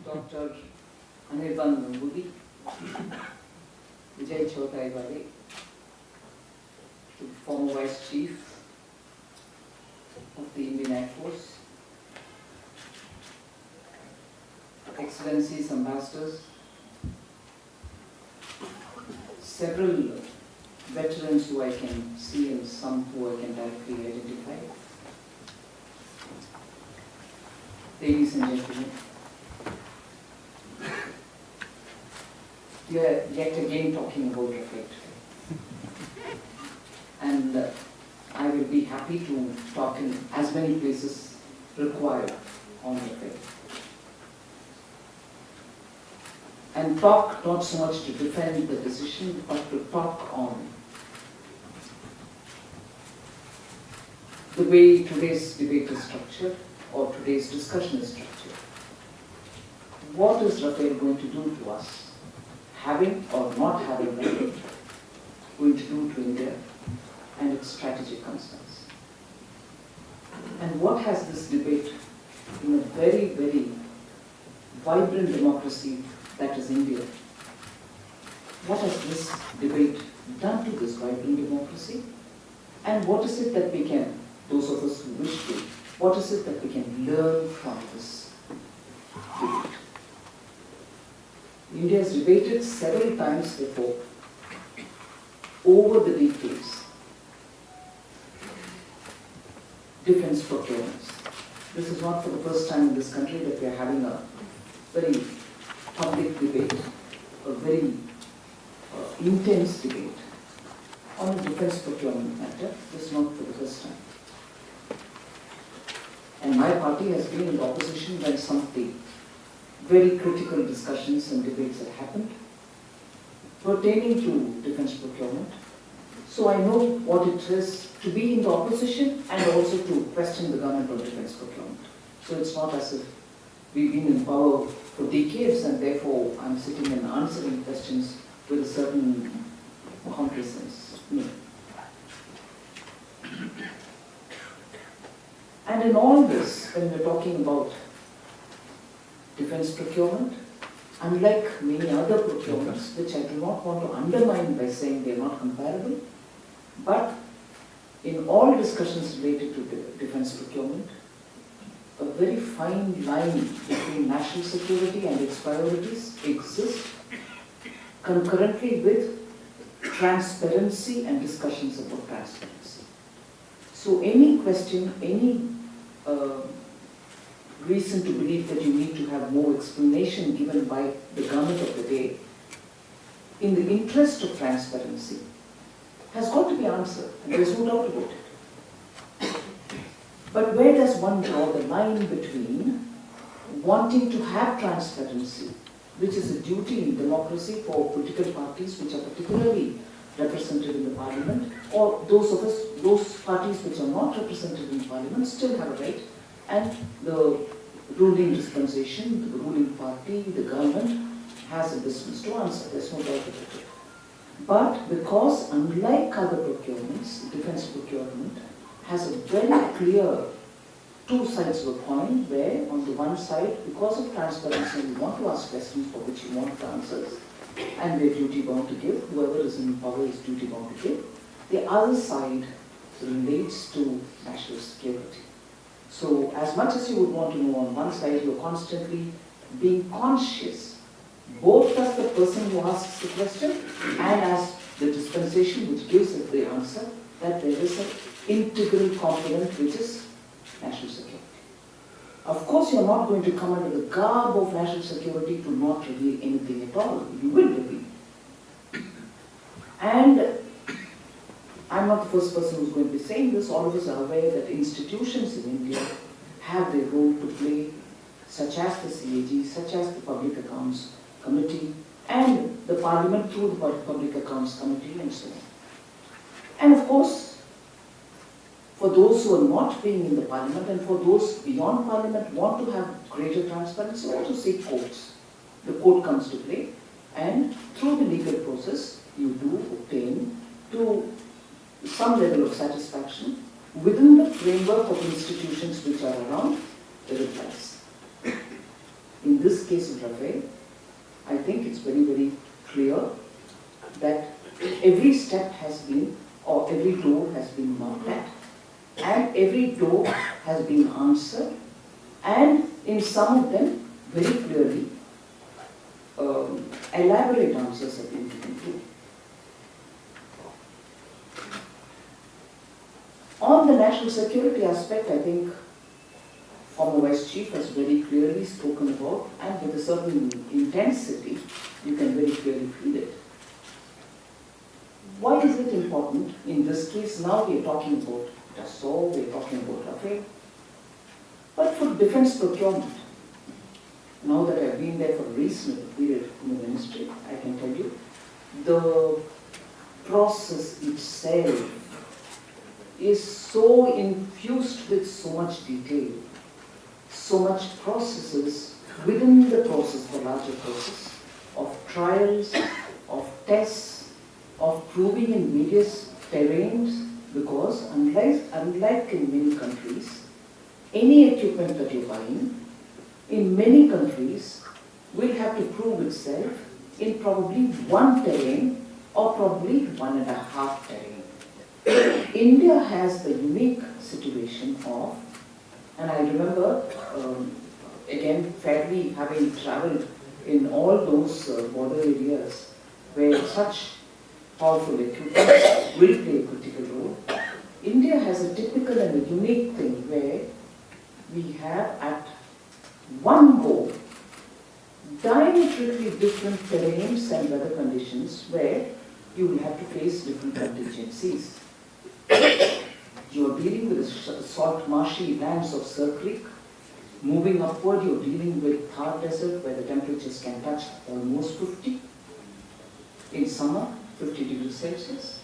Dr. Nirmala, Vijay Chotai, the former Vice Chief of the Indian Air Force, Excellencies, Ambassadors, several veterans who I can see and some who I can directly identify. Ladies and gentlemen, we are yet again talking about Rafale today. And I will be happy to talk in as many places required on Rafale. And talk not so much to defend the decision, but to talk on the way today's debate is structured, or today's discussion is structured. What is Rafale going to do to us? Having or not having Rafale going to do to India and its strategic concerns? And what has this debate in a very, very vibrant democracy that is India, what has this debate done to this vibrant democracy? And what is it that we can, those of us who wish to, what is it that we can learn from this debate? India has debated several times before, over the decades, defense procurements. This is not for the first time in this country that we are having a very public debate, a very intense debate on the defense procurement matter. This is not for the first time. And my party has been in opposition when some of the very critical discussions and debates have happened pertaining to defense procurement. So I know what it is to be in the opposition and also to question the government on defense procurement. So it's not as if we've been in power for decades and therefore I'm sitting and answering questions with a certain complacence. No. And in all this, when we're talking about defense procurement, unlike many other procurements, which I do not want to undermine by saying they're not comparable, but in all discussions related to defense procurement, a very fine line between national security and its priorities exists concurrently with transparency and discussions about transparency. So any question, any reason to believe that you need to have more explanation given by the government of the day, in the interest of transparency, has got to be answered, and there's no doubt about it. But where does one draw the line between wanting to have transparency, which is a duty in democracy for political parties which are particularly represented in the parliament, or those parties which are not represented in parliament still have a right, and the ruling dispensation, the ruling party, the government has a business to answer, there's no doubt about it. But because unlike other procurements, defense procurement has a very clear two sides of a coin where on the one side, because of transparency, we want to ask questions for which we want answers and we're duty bound to give, whoever is in power is duty bound to give. The other side relates to national security. So as much as you would want to know on one side, you're constantly being conscious, both as the person who asks the question and as the dispensation which gives it the answer, that there is an integral component which is national security. Of course, you're not going to come under the garb of national security to not reveal anything at all. You will reveal. And I'm not the first person who's going to be saying this. All of us are aware that institutions in India have their role to play, such as the CAG, such as the Public Accounts Committee, and the Parliament through the Public Accounts Committee, and so on. And of course, for those who are not being in the Parliament and for those beyond Parliament want to have greater transparency, also seek courts. The court comes to play, and through the legal process, you do obtain to some level of satisfaction within the framework of institutions which are around the replies. in this case of Rafale, I think it's very, very clear that every step has been, or every door has been knocked at, and every door has been answered, and in some of them, very clearly, elaborate answers have been given to. On the national security aspect, I think former Vice Chief has very clearly spoken about, and with a certain intensity, you can very clearly feel it. Why is it important? In this case, now we are talking about Dassault, we are talking about Rafale. But for defense procurement, now that I've been there for a reasonable period in the ministry, I can tell you, the process itself is so infused with so much detail, so much processes within the process, the larger process, of trials, of tests, of proving in various terrains, because unlike in many countries, any equipment that you're buying, in many countries, will have to prove itself in probably one terrain or probably 1.5 terrain. India has the unique situation of, and I remember, again, fairly having traveled in all those border areas where such powerful equipment will play a critical role. India has a typical and a unique thing where we have at one go diametrically different terrains and weather conditions where you will have to face different contingencies. You are dealing with the salt marshy lands of Sir Creek. Moving upward, you are dealing with Thar Desert where the temperatures can touch almost 50. In summer, 50 degrees Celsius.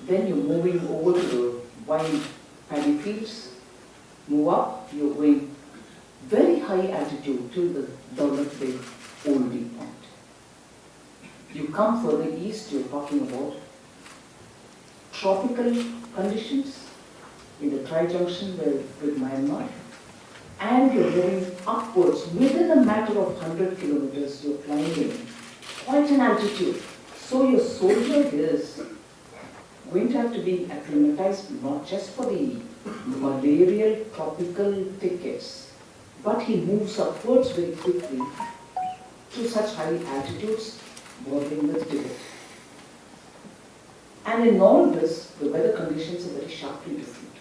Then you're moving over to the wide paddy fields. Move up, you're going very high altitude till the Dowlat Bay Oldie point. You come further east, you're talking about tropical conditions in the tri-junction with Myanmar, and you're moving upwards. Within a matter of 100 kilometers, you're climbing quite an altitude. So your soldier is going to have to be acclimatized not just for the malarial tropical thickets, but he moves upwards very quickly to such high altitudes bordering with Tibet. And in all this, the weather conditions are very sharply different.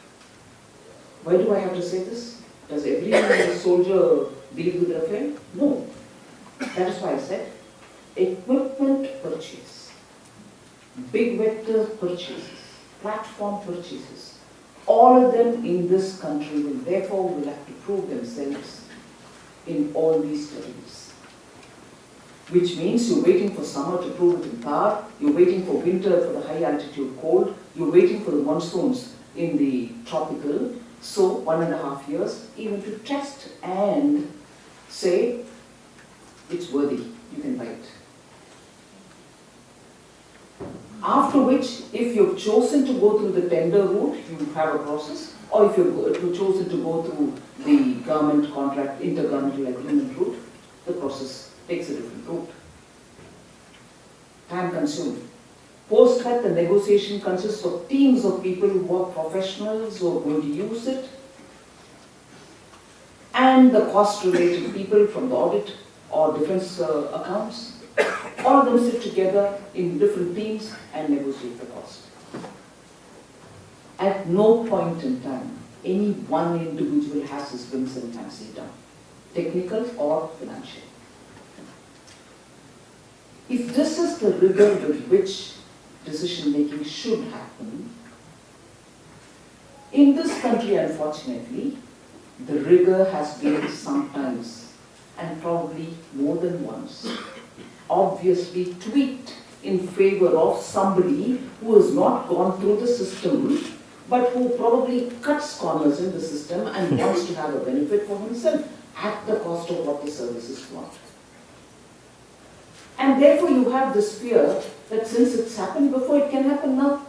Why do I have to say this? Does every soldier deal with Rafale? No. That is why I said equipment purchase, big vector purchases, platform purchases, all of them in this country will therefore have to prove themselves in all these terrains. Which means you're waiting for summer to prove it in Thar, you're waiting for winter for the high altitude cold, you're waiting for the monsoons in the tropical, so 1.5 years even to test and say it's worthy, you can buy it. After which, if you've chosen to go through the tender route, you have a process, or if you've chosen to go through the government contract, intergovernmental agreement route, the process takes a different route. Time consuming. Post that, the negotiation consists of teams of people who are professionals who are going to use it, and the cost-related people from the audit or defense accounts. All of them sit together in different teams and negotiate the cost. At no point in time, any one individual has his wings and fancy done, technical or financial. If this is the rigor with which decision-making should happen, in this country, unfortunately, the rigor has been sometimes, and probably more than once, obviously tweaked in favor of somebody who has not gone through the system, but who probably cuts corners in the system and wants to have a benefit for himself at the cost of what the services want. And therefore you have this fear that since it's happened before, it can happen now.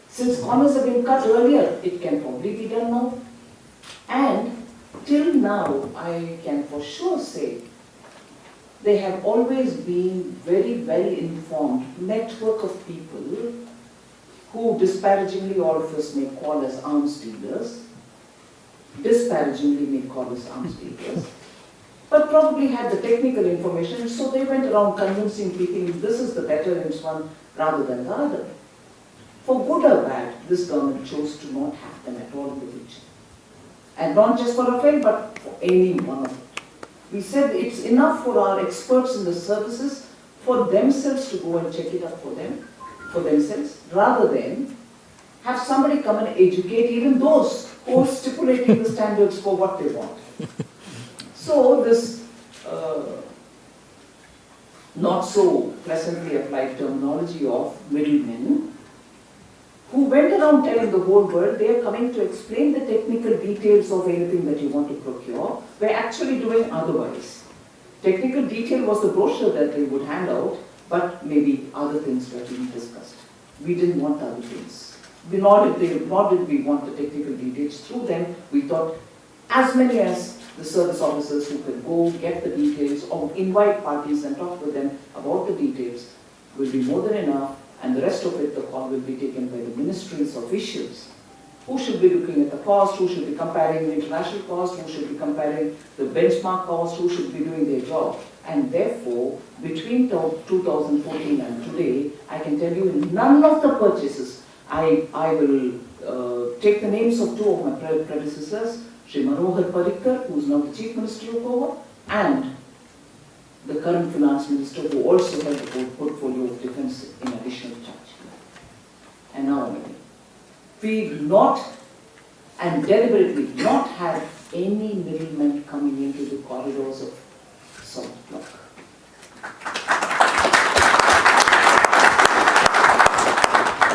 Since corners have been cut earlier, it can probably be done now. And till now, I can for sure say, they have always been very well informed network of people who disparagingly all of us may call as arms dealers, disparagingly may call us arms dealers, but probably had the technical information, so they went around convincing people this is the better one rather than the other. For good or bad, this government chose to not have them at all in the future. And not just for Rafale, but for any one of it. We said it's enough for our experts in the services for themselves to go and check it up for themselves, rather than have somebody come and educate even those who are stipulating the standards for what they want. So this not so pleasantly applied terminology of middlemen, who went around telling the whole world they are coming to explain the technical details of anything that you want to procure, were actually doing otherwise. Technical detail was the brochure that they would hand out, but maybe other things were being discussed. We didn't want other things. Nor did we want the technical details through them. We thought as many as the service officers who could go get the details or invite parties and talk with them about the details will be more than enough. And the rest of it, the call will be taken by the ministry's officials, who should be looking at the cost, who should be comparing the international cost, who should be comparing the benchmark cost, who should be doing their job. And therefore, between 2014 and today, I can tell you none of the purchases, I will take the names of two of my predecessors, Sri Manohar Parrikar, who is now the Chief Minister of Goa, and the current Finance Minister, who also held the portfolio of defense in additional charge. And now, we've not and deliberately not had any middlemen coming into the corridors of South Block.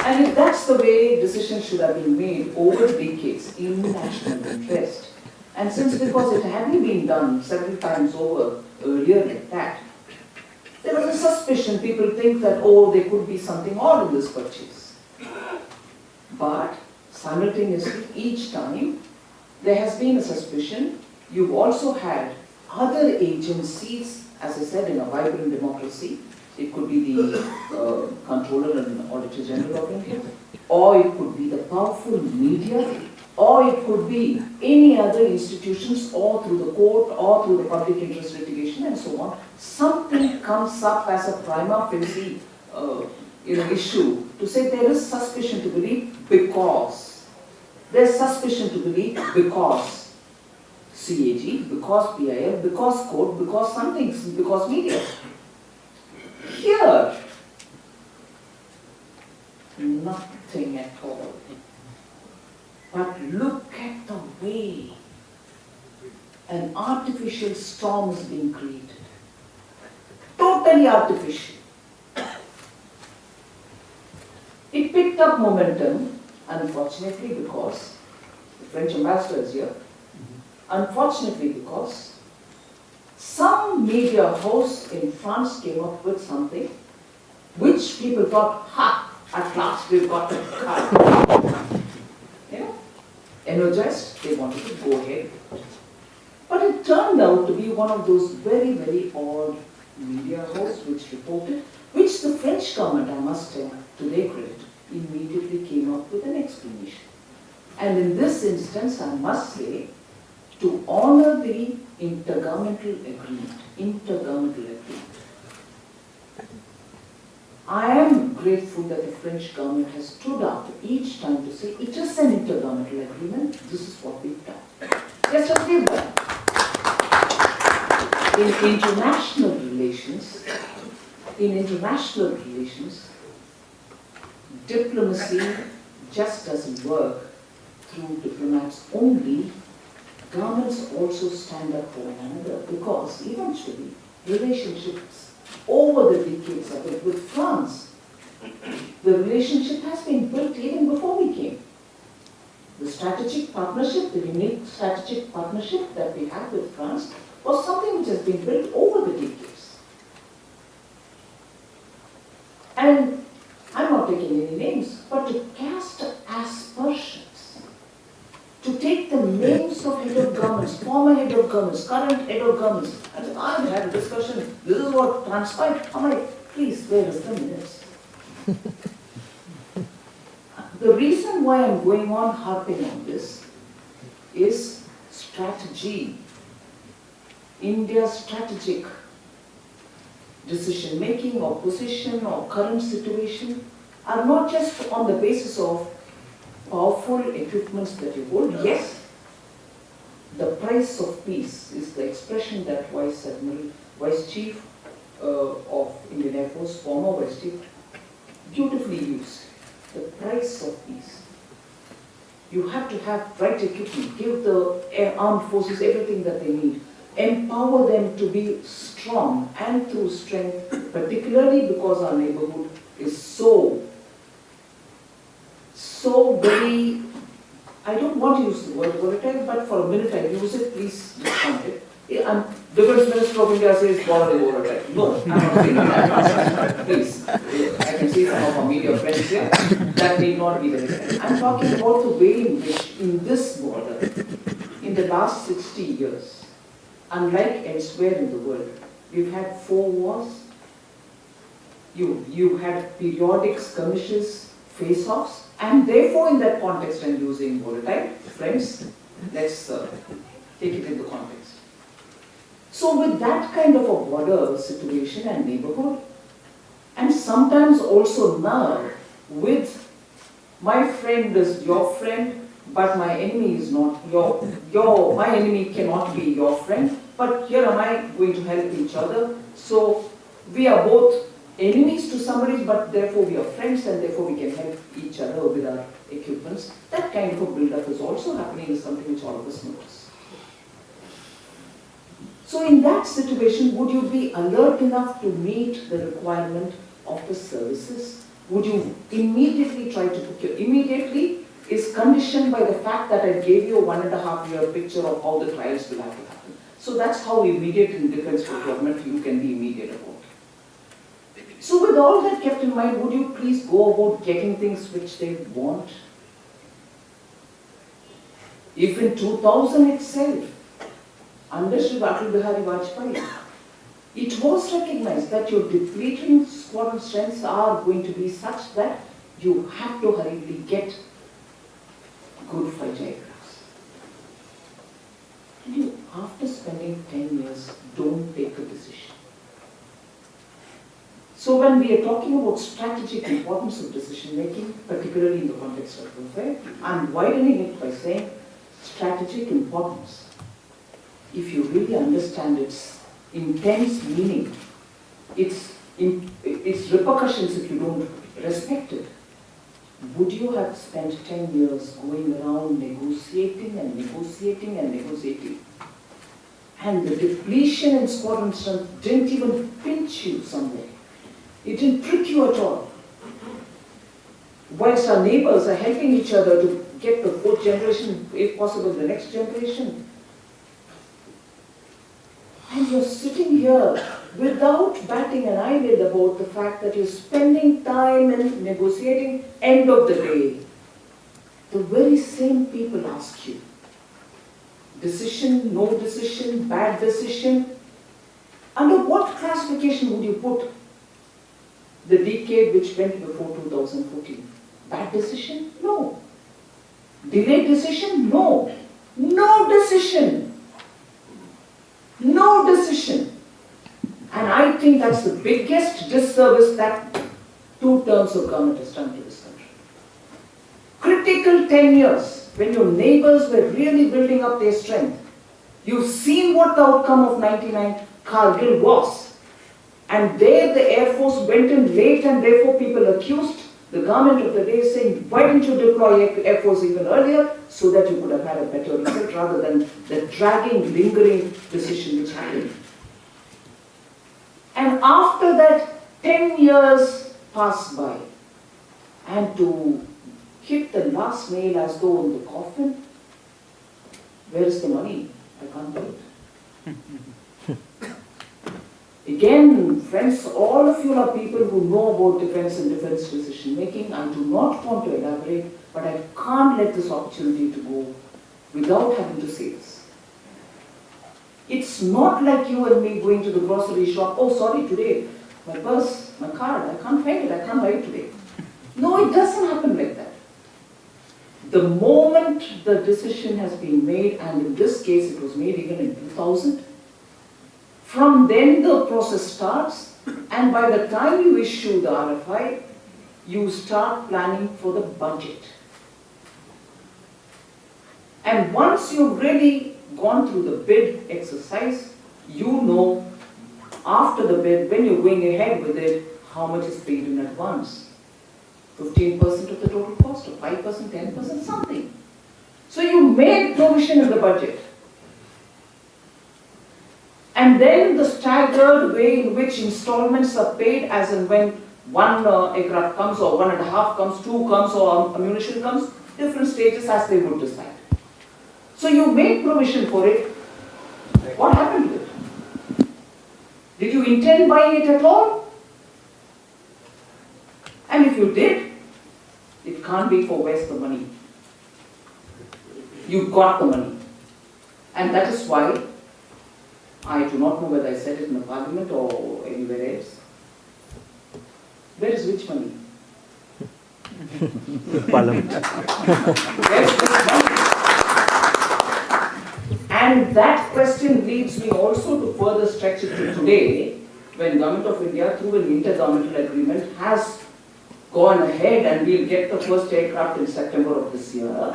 And if that's the way decisions should have been made over decades in national interest, and since because it hadn't been done several times over earlier like that, there was a suspicion. People think that, oh, there could be something odd in this purchase. But simultaneously, each time, there has been a suspicion. You've also had other agencies, as I said, in a vibrant democracy. It could be the Controller and Auditor General of India, or it could be the powerful media, or it could be any other institutions, or through the court, or through the public interest litigation, and so on. Something comes up as a prima facie issue to say there is suspicion to believe because. There's suspicion to believe because CAG, because PIL, because court, because something, because media. Here, nothing at all. But look at the way an artificial storm is being created. Totally artificial. It picked up momentum, unfortunately, because the French ambassador is here. Unfortunately, because some media house in France came up with something which people thought, ha, at last we've got the card. Energized, they wanted to go ahead. But it turned out to be one of those very, very odd media houses which reported, which the French government, I must say, to their credit, immediately came up with an explanation. And in this instance, I must say, to honor the intergovernmental agreement, I am grateful that the French government has stood up each time to say, it is an intergovernmental agreement, this is what we've done. Yes, just give that. In international relations, diplomacy just doesn't work through diplomats only. Governments also stand up for one another, because eventually relationships over the decades of it with France, the relationship has been built even before we came. The strategic partnership, the unique strategic partnership that we have with France was something which has been built over the decades. And I'm not taking any names, but to cast aspersions, to take the names of head of governments, former head of governments, current head of governments, and I've had a discussion, this is what transpired. I'm like, please, where is the minutes? The reason why I'm going on harping on this is strategy. India's strategic decision-making or position or current situation are not just on the basis of powerful equipments that you hold. Yes, the price of peace is the expression that Vice Chief of Indian Air Force, former Vice Chief, beautifully used. The price of peace. You have to have right equipment, give the armed forces everything that they need, empower them to be strong and through strength, particularly because our neighborhood is so very, I don't want to use the word volatile, but for a minute I use it, please discount it. Defense Minister of India says border is volatile. No, I'm not saying that. Please, I can see some of our media friends here. That may not be the case. I'm talking about the way in which, in this border, in the last 60 years, unlike elsewhere in the world, we've had 4 wars. You had periodic skirmishes, face-offs, and therefore in that context I'm using volatile. Friends, let's take it into context. So with that kind of a border situation and neighborhood, and sometimes also now with my friend is your friend, but my enemy is not my enemy cannot be your friend, but here am I going to help each other. So we are both enemies to somebody, but therefore we are friends and therefore we can help each other with our equipments. That kind of a build-up is also happening, is something which all of us notice. So in that situation, would you be alert enough to meet the requirement of the services? Would you immediately try to procure? Immediately is conditioned by the fact that I gave you a 1.5-year picture of how the trials will have to happen. So that's how immediate in defense procurement you can be immediate about. So with all that kept in mind, would you please go about getting things which they want? If in 2000 itself, under Shri Atal Bihari Vajpayee, it was recognized that your depleting squadron strengths are going to be such that you have to hurriedly get good fighter aircraft. And you, after spending 10 years, don't take a decision. So when we are talking about strategic importance of decision making, particularly in the context of warfare, I'm widening it by saying strategic importance. If you really understand its intense meaning, its repercussions if you don't respect it, would you have spent 10 years going around negotiating and negotiating and negotiating? And the depletion in squadron strength didn't even pinch you somewhere. It didn't prick you at all. Whilst our neighbors are helping each other to get the 4th generation, if possible the next generation. And you're sitting here without batting an eyelid about the fact that you're spending time in negotiating. End of the day, the very same people ask you, decision, no decision, bad decision. Under what classification would you put the decade which went before 2014? Bad decision? No. Delayed decision? No. No decision. No decision. And I think that's the biggest disservice that 2 terms of government has done to this country. Critical 10 years, when your neighbors were really building up their strength. You've seen what the outcome of 99 Kargil was. And there the Air Force went in late and therefore people accused the government of the day saying, why didn't you deploy Air Force even earlier so that you could have had a better result rather than the dragging, lingering decision which happened. And after that, 10 years passed by. And to hit the last nail as though in the coffin, where is the money? I can't do it. Again, friends, all of you are people who know about defense and defense decision making. I do not want to elaborate, but I can't let this opportunity to go without having to say this. It's not like you and me going to the grocery shop, oh sorry, today, my purse, my card, I can't find it, I can't buy it today. No, it doesn't happen like that. The moment the decision has been made, and in this case it was made even in 2000, from then the process starts, and by the time you issue the RFI, you start planning for the budget. And once you've really gone through the bid exercise, you know after the bid, when you're going ahead with it, how much is paid in advance. 15% of the total cost, or 5%, 10%, something. So you made provision in the budget. And then the staggered way in which installments are paid as and when one aircraft comes, or 1.5 comes, 2 comes, or ammunition comes, different stages as they would decide. So you made provision for it. What happened to it? Did you intend buying it at all? And if you did, it can't be for where's the money. You got the money. And that is why I do not know whether I said it in the parliament or anywhere else. Where is which money? Parliament. Where is which money? And that question leads me also to further stretch it to today, when Government of India, through an intergovernmental agreement, has gone ahead and we'll get the first aircraft in September of this year.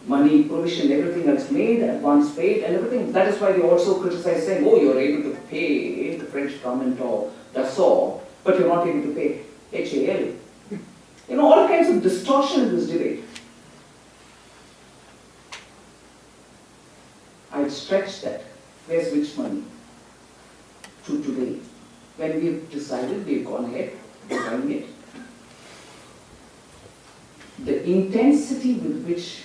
Money, provision, everything else made, advance paid, and everything. That is why they also criticize, saying, oh, you're able to pay the French government or Dassault, but you're not able to pay HAL. You know, all kinds of distortion in this debate. I'd stretch that. Where's which money? To today. When we've decided, we've gone ahead, we're buying it. The intensity with which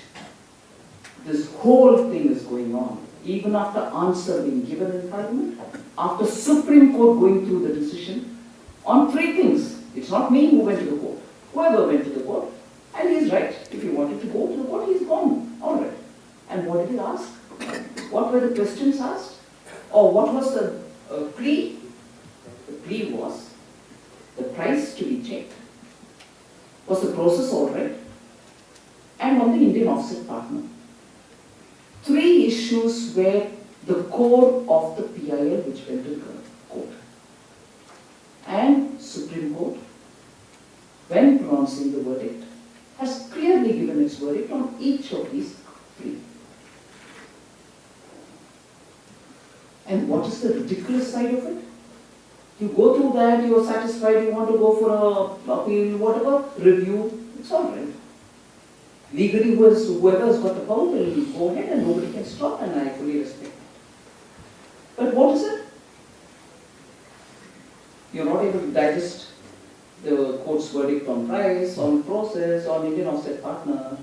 this whole thing is going on, even after answer being given in Parliament, after Supreme Court going through the decision on 3 things. It's not me who went to the court. Whoever went to the court, and he's right. If he wanted to go to the court, he's gone. All right. And what did he ask? What were the questions asked? Or what was the plea? The plea was the price to be checked. Was the process all right? And on the Indian offset partner. 3 issues were the core of the PIL which went to the court. And Supreme Court, when pronouncing the verdict, has clearly given its verdict on each of these 3. And what is the ridiculous side of it? You go through that, you are satisfied, you want to go for a appeal, whatever, review, it's all right. Legally, whoever has got the power will go ahead and nobody can stop, and I fully respect it. But what is it? You're not able to digest the court's verdict on price, on process, on Indian offset partner.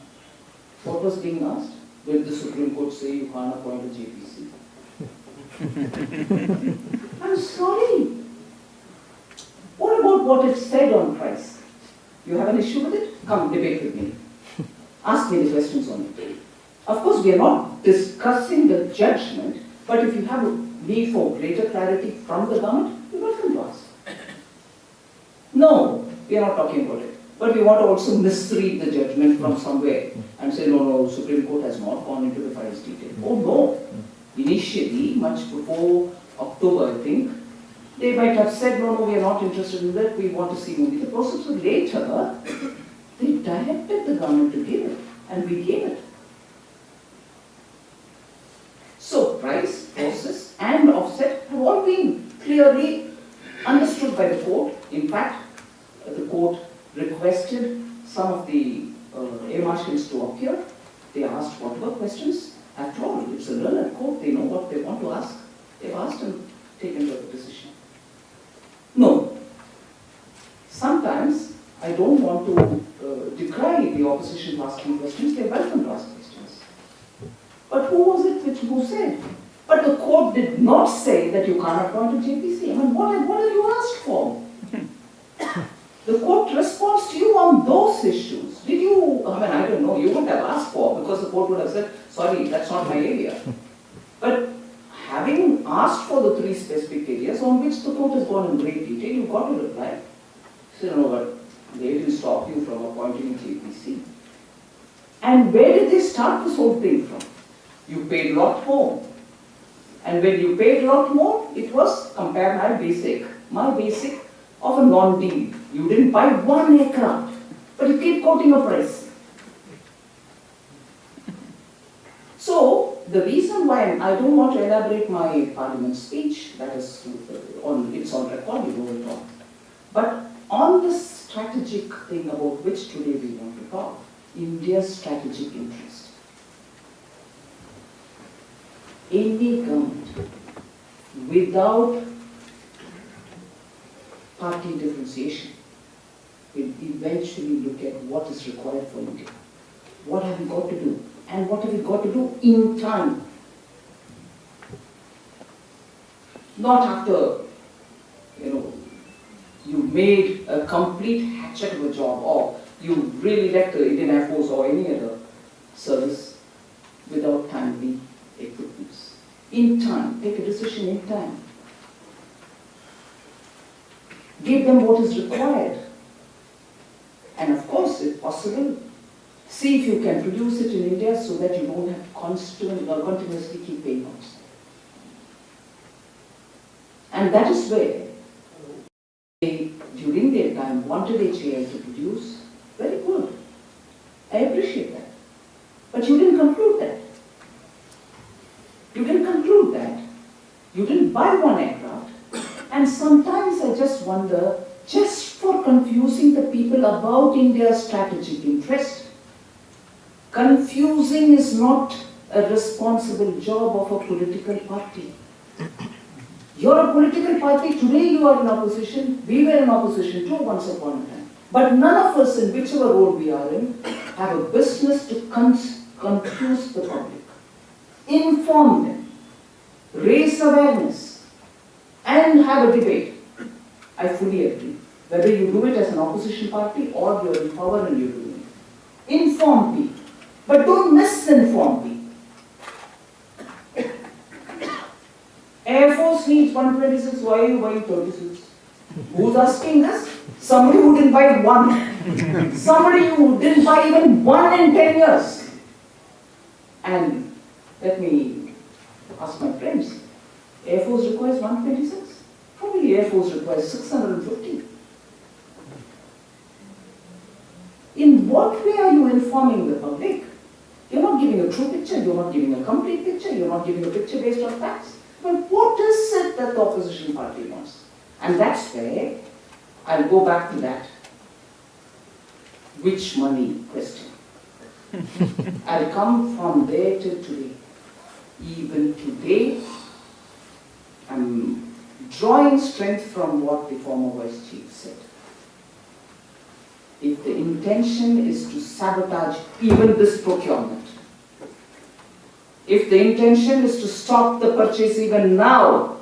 What was being asked? Will the Supreme Court say you can't appoint a JPC? I'm sorry. What about what it said on price? You have an issue with it? Come, debate with me. Ask me the questions on it. Of course, we are not discussing the judgment, but if you have a need for greater clarity from the government, you're welcome to ask. No, we are not talking about it. But we want to also misread the judgment from somewhere and say, no, Supreme Court has not gone into the files detail. Oh no. Initially, much before October, I think, they might have said, no, we are not interested in that, we want to see only the process. So later, they directed the government to give it, and we gave it. So price, process, and offset have all been clearly understood by the court. In fact, the court requested some of the air marshals to appear. They asked whatever questions. After all, it's a learned court, they know what they want to ask. They've asked and taken the decision. No. Sometimes I don't want to decry the opposition asking questions. They're welcome to ask questions. But who was it who said? But the court did not say that you can't appoint a JPC. I mean, what have you asked for? The court responds to you on those issues. Did you, I don't know, you wouldn't have asked for, because the court would have said, sorry, that's not my area. But asked for the 3 specific areas on which the court has gone in great detail, you got to reply. So, no, but they didn't stop you from appointing a JPC. And where did they start this whole thing from? You paid a lot more. And when you paid a lot more, it was, compare my basic of a non-deal. You didn't buy 1 aircraft, but you keep quoting a price. So, the reason why I don't want to elaborate my parliament speech, that is it's on record, you know it all. But on the strategic thing about which today we want to talk, India's strategic interest. Any government without party differentiation will eventually look at what is required for India. What have we got to do? And what have we got to do in time? Not after, you made a complete hatchet of a job, or you really left the Indian Air Force or any other service without timely equipments. In time, take a decision in time. Give them what is required. And of course, if possible, see if you can produce it in India so that you don't have to continuously keep paying outside. And that is where they, during their time, wanted HAL to produce. Very good. I appreciate that. But you didn't conclude that. You didn't conclude that. You didn't buy 1 aircraft. And sometimes I just wonder, just for confusing the people about India's strategic interest, confusing is not a responsible job of a political party. You're a political party, today you are in opposition, we were in opposition too once upon a time. But none of us, in whichever role we are in, have a business to confuse the public. Inform them, raise awareness, and have a debate. I fully agree. Whether you do it as an opposition party or you're in power and you're doing it. Inform people, but don't misinform people. Air Force needs 126, why are you buying 36? Who's asking this? Somebody who didn't buy 1. Somebody who didn't buy even 1 in 10 years. And let me ask my friends, Air Force requires 126? Probably Air Force requires 650. In what way are you informing the public? You're not giving a true picture, you're not giving a complete picture, you're not giving a picture based on facts. But what is it that the opposition party wants? And that's where I'll go back to that. Which money question? I'll come from there till today. Even today, I'm drawing strength from what the former Vice Chief said. If the intention is to sabotage even this procurement, if the intention is to stop the purchase even now,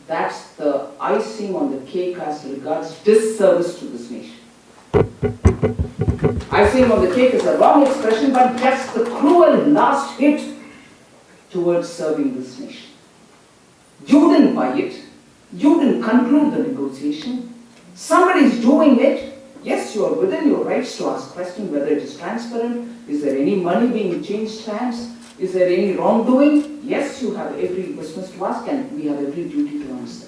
that's the icing on the cake as regards disservice to this nation. Icing on the cake is a wrong expression, but that's the cruel last hit towards serving this nation. You didn't buy it. You didn't conclude the negotiation. Somebody's doing it. Yes, you are within your rights to ask questions whether it is transparent. Is there any money being changed hands? Is there any wrongdoing? Yes, you have every business to ask and we have every duty to answer.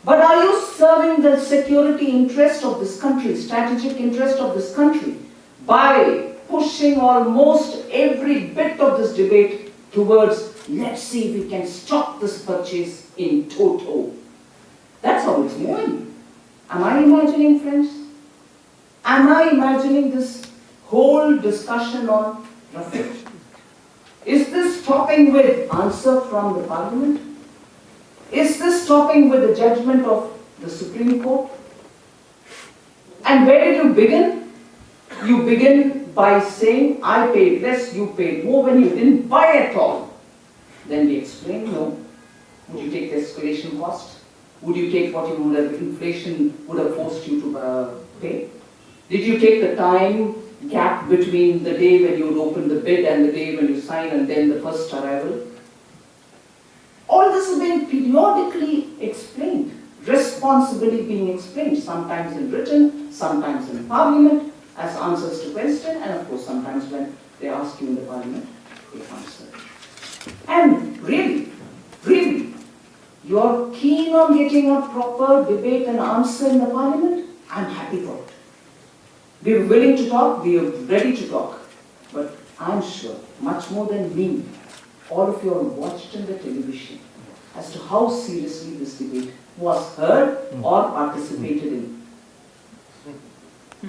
But are you serving the security interest of this country, strategic interest of this country, by pushing almost every bit of this debate towards, let's see if we can stop this purchase in toto? That's how it's moving. Am I imagining, friends? Am I imagining this whole discussion on Rafale? Is this stopping with answer from the Parliament? Is this stopping with the judgment of the Supreme Court? And where did you begin? You begin by saying, I paid less, you paid more, when you didn't buy at all. Then we explain, no. Would you take the escalation cost? Would you take what you would have, inflation would have forced you to pay? Did you take the time gap between the day when you open the bid and the day when you sign and then the first arrival. All this has been periodically explained, responsibly being explained, sometimes in written, sometimes in Parliament, as answers to question, and of course sometimes when they ask you in the Parliament, you answer. And really, you're keen on getting a proper debate and answer in the Parliament, I'm happy for it. We're willing to talk, we are ready to talk. But I'm sure, much more than me, all of you have watched in the television as to how seriously this debate was heard or participated in.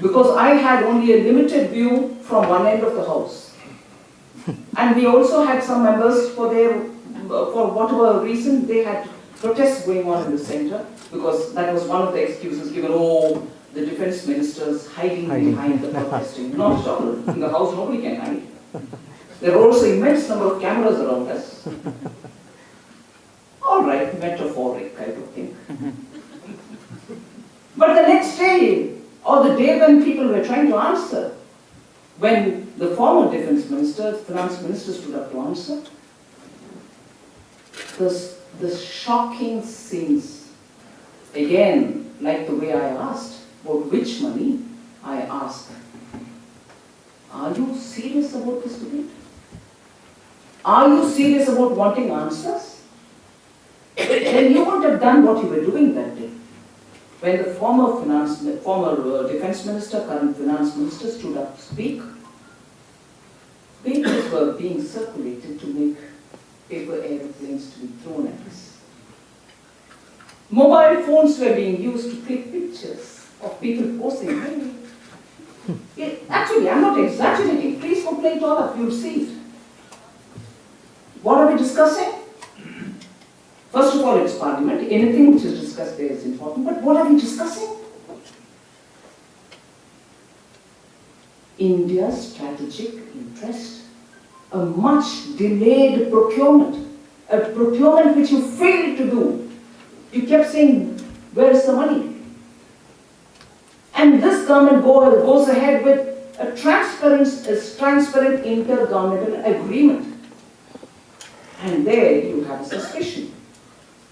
Because I had only a limited view from one end of the house. And we also had some members for whatever reason, they had protests going on in the center, because that was one of the excuses given, oh, the defense ministers hiding behind the protesting. Not at all. In the house, nobody can hide. There are also immense number of cameras around us. All right, metaphoric kind of thing. But the next day, or the day when people were trying to answer, when the former defense minister, finance minister stood up to answer, the shocking scenes, again, like the way I asked, about which money, I asked, are you serious about this debate? Are you serious about wanting answers? Then you wouldn't have done what you were doing that day. When the former defense minister, current finance minister stood up to speak, papers were being circulated to make paper aeroplanes to be thrown at us. Mobile phones were being used to click pictures of people posing. Actually, I'm not exaggerating. Please complain to all of you, you'll see it. What are we discussing? First of all, it's Parliament. Anything which is discussed there is important. But what are we discussing? India's strategic interest. A much delayed procurement. A procurement which you failed to do. You kept saying, where is the money? And this government goes ahead with a transparent intergovernmental agreement. And there you have a suspicion.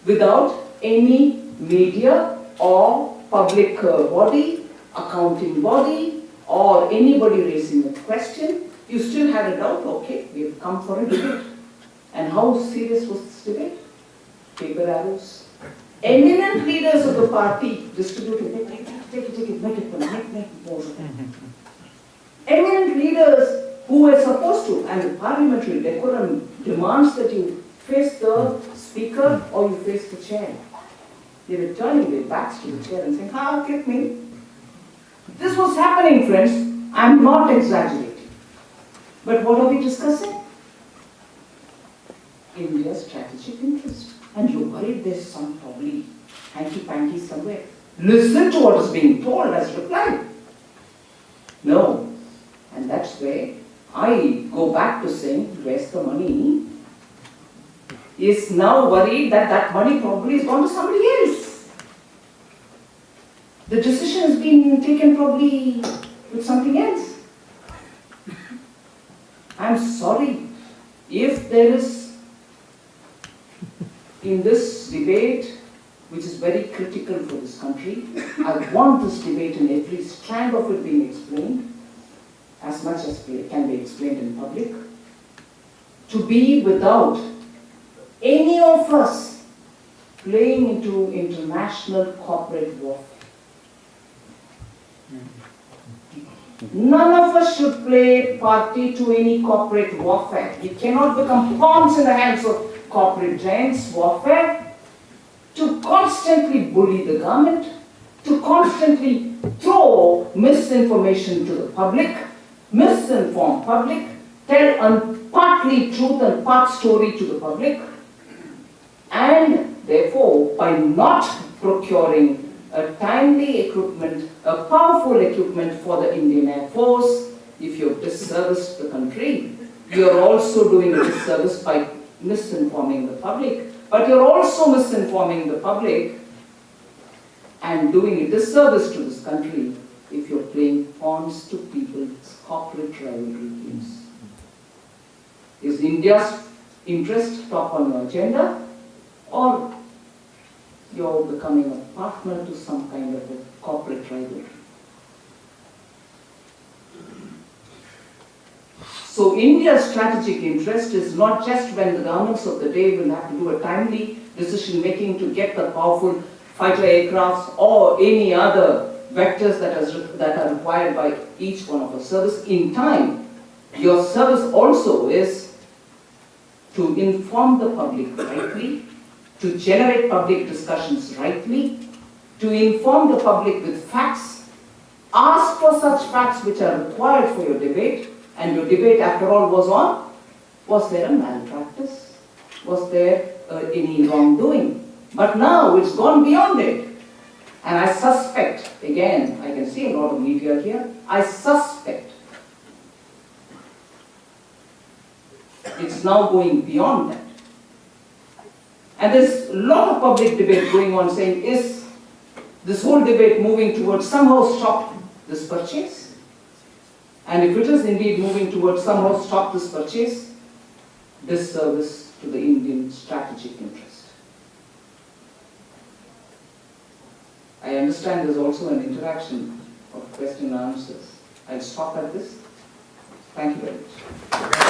Without any media or public body, accounting body, or anybody raising a question, you still had a doubt, okay, we have come for a debate. And how serious was this debate? Paper arrows. Eminent leaders of the party distributed, take it, make it more. Eminent leaders who were supposed to, and the parliamentary decorum demands that you face the speaker or you face the chair. They were turning their backs to the chair and saying, kick me. This was happening, friends. I'm not exaggerating. But what are we discussing? India's strategic interest. And you're worried there's some probably hanky-panky somewhere. Listen to what is being told as reply. No. And that's where I go back to saying, where's the money? Is now worried that that money probably has gone to somebody else. The decision has been taken probably with something else. I'm sorry if there is in this debate, which is very critical for this country, I want this debate in every strand of it being explained, as much as can be explained in public, to be without any of us playing into international corporate warfare. None of us should play party to any corporate warfare. We cannot become pawns in the hands of corporate giants warfare, to constantly bully the government, to constantly throw misinformation to the public, misinform public, tell partly truth and part story to the public, and therefore by not procuring a timely equipment, a powerful equipment for the Indian Air Force, if you have disserviced the country, you are also doing a disservice by misinforming the public, but you're also misinforming the public and doing a disservice to this country if you're playing pawns to people's corporate rivalry games. Is India's interest top on your agenda, or you're becoming a partner to some kind of a corporate rivalry? So India's strategic interest is not just when the governments of the day will have to do a timely decision making to get the powerful fighter aircrafts or any other vectors that are required by each one of our service in time. Your service also is to inform the public rightly, to generate public discussions rightly, to inform the public with facts, ask for such facts which are required for your debate, and your debate after all was there a malpractice? Was there any wrongdoing? But now it's gone beyond it. And I suspect, again, I can see a lot of media here, I suspect it's now going beyond that. And there's a lot of public debate going on saying, is this whole debate moving towards somehow stop this purchase? And if it is indeed moving towards somehow stop this purchase, this service to the Indian strategic interest. I understand there's also an interaction of question and answers. I'll stop at this. Thank you very much.